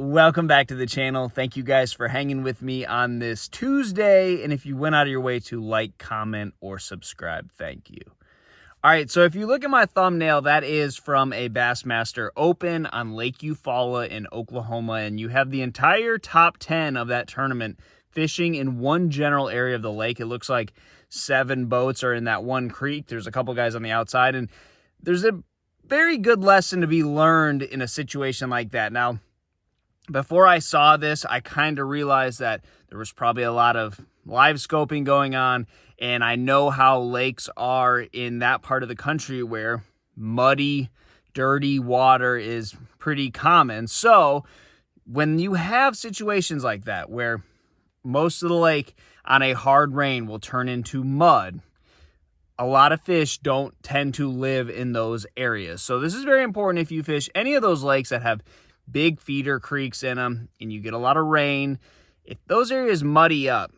Welcome back to the channel. Thank you guys for hanging with me on this Tuesday. And if you went out of your way to like, comment, or subscribe, thank you. All right, so if you look at my thumbnail, that is from a Bassmaster Open on Lake Eufaula in Oklahoma. And you have the entire top 10 of that tournament fishing in one general area of the lake. It looks like 7 boats are in that one creek. There's a couple guys on the outside. And there's a very good lesson to be learned in a situation like that. Now, before I saw this, I kind of realized that there was probably a lot of live scoping going on, and I know how lakes are in that part of the country where muddy, dirty water is pretty common. So when you have situations like that where most of the lake on a hard rain will turn into mud, a lot of fish don't tend to live in those areas. So this is very important if you fish any of those lakes that have big feeder creeks in them and you get a lot of rain. If those areas muddy up,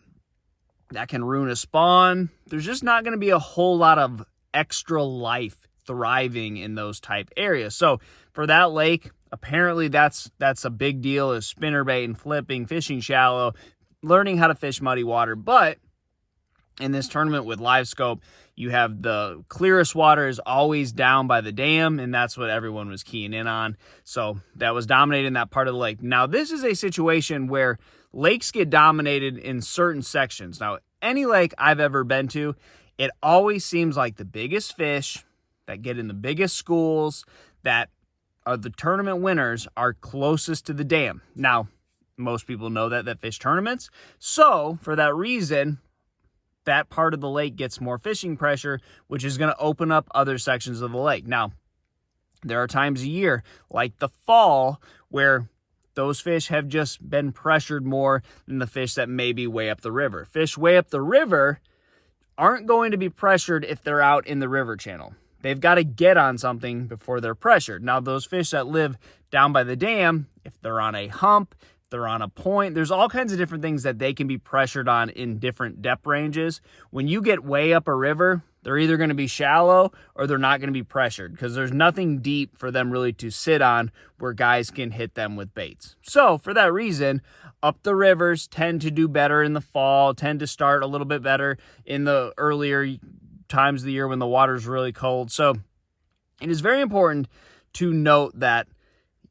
that can ruin a spawn. There's just not going to be a whole lot of extra life thriving in those type areas. So for that lake, apparently that's a big deal, is spinnerbait and flipping, fishing shallow, learning how to fish muddy water. But in this tournament with live scope, you have the clearest water is always down by the dam, and that's what everyone was keying in on. So that was dominating that part of the lake. Now, this is a situation where lakes get dominated in certain sections. Now, any lake I've ever been to, it always seems like the biggest fish that get in the biggest schools, that are the tournament winners, are closest to the dam. Now, most people know that fish tournaments. So for that reason, that part of the lake gets more fishing pressure, which is going to open up other sections of the lake. Now, there are times a year, like the fall, where those fish have just been pressured more than the fish that may be way up the river. Fish way up the river aren't going to be pressured if they're out in the river channel. They've got to get on something before they're pressured. Now, those fish that live down by the dam, if they're on a hump, they're on a point, there's all kinds of different things that they can be pressured on in different depth ranges. When you get way up a river, they're either going to be shallow or they're not going to be pressured, because there's nothing deep for them really to sit on where guys can hit them with baits. So for that reason, up the rivers tend to do better in the fall, tend to start a little bit better in the earlier times of the year when the water's really cold. So it is very important to note that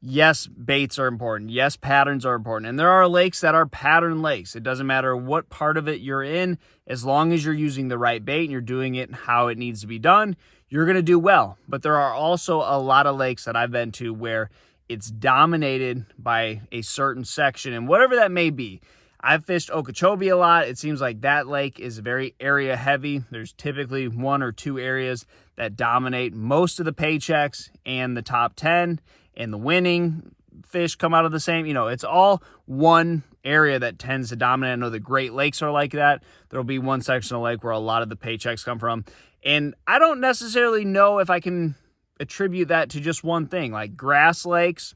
yes, baits are important. Yes, patterns are important. And there are lakes that are pattern lakes. It doesn't matter what part of it you're in. As long as you're using the right bait and you're doing it how it needs to be done, you're going to do well. But there are also a lot of lakes that I've been to where it's dominated by a certain section, and whatever that may be. I've fished Okeechobee a lot. It seems like that lake is very area heavy. There's typically 1 or 2 areas that dominate most of the paychecks and the top 10. And the winning fish come out of the same, it's all one area that tends to dominate. I know the Great Lakes are like that. There'll be one section of lake where a lot of the paychecks come from. And I don't necessarily know if I can attribute that to just one thing. Like grass lakes,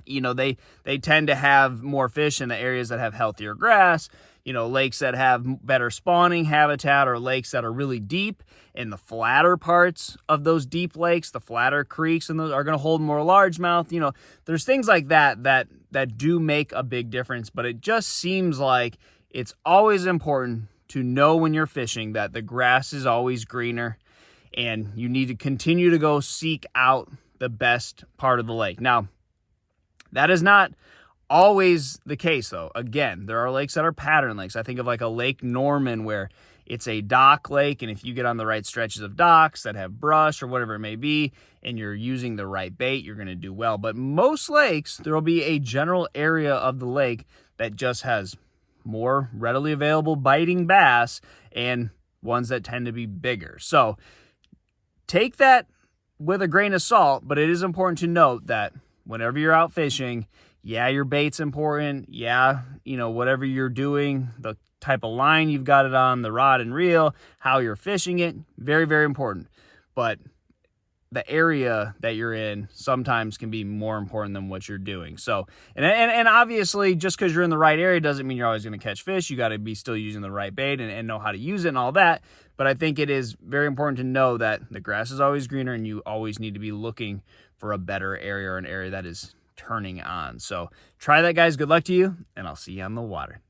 they tend to have more fish in the areas that have healthier grass. Lakes that have better spawning habitat, or lakes that are really deep in the flatter parts of those deep lakes, the flatter creeks, and those are going to hold more largemouth. There's things like that do make a big difference, but it just seems like it's always important to know when you're fishing that the grass is always greener, and you need to continue to go seek out the best part of the lake. Now, that is not always the case, though. Again, there are lakes that are pattern lakes. I think of like a Lake Norman, where it's a dock lake, and if you get on the right stretches of docks that have brush or whatever it may be, and you're using the right bait, you're going to do well. But most lakes, there will be a general area of the lake that just has more readily available biting bass, and ones that tend to be bigger. So take that with a grain of salt, but it is important to note that whenever you're out fishing, yeah, your bait's important. Yeah, whatever you're doing, the type of line you've got it on, the rod and reel, how you're fishing it, very, very important. But the area that you're in sometimes can be more important than what you're doing. So, and obviously, just because you're in the right area doesn't mean you're always going to catch fish. You got to be still using the right bait and know how to use it and all that. But I think it is very important to know that the grass is always greener, and you always need to be looking for a better area, or an area that is turning on. So try that, guys. Good luck to you, and I'll see you on the water.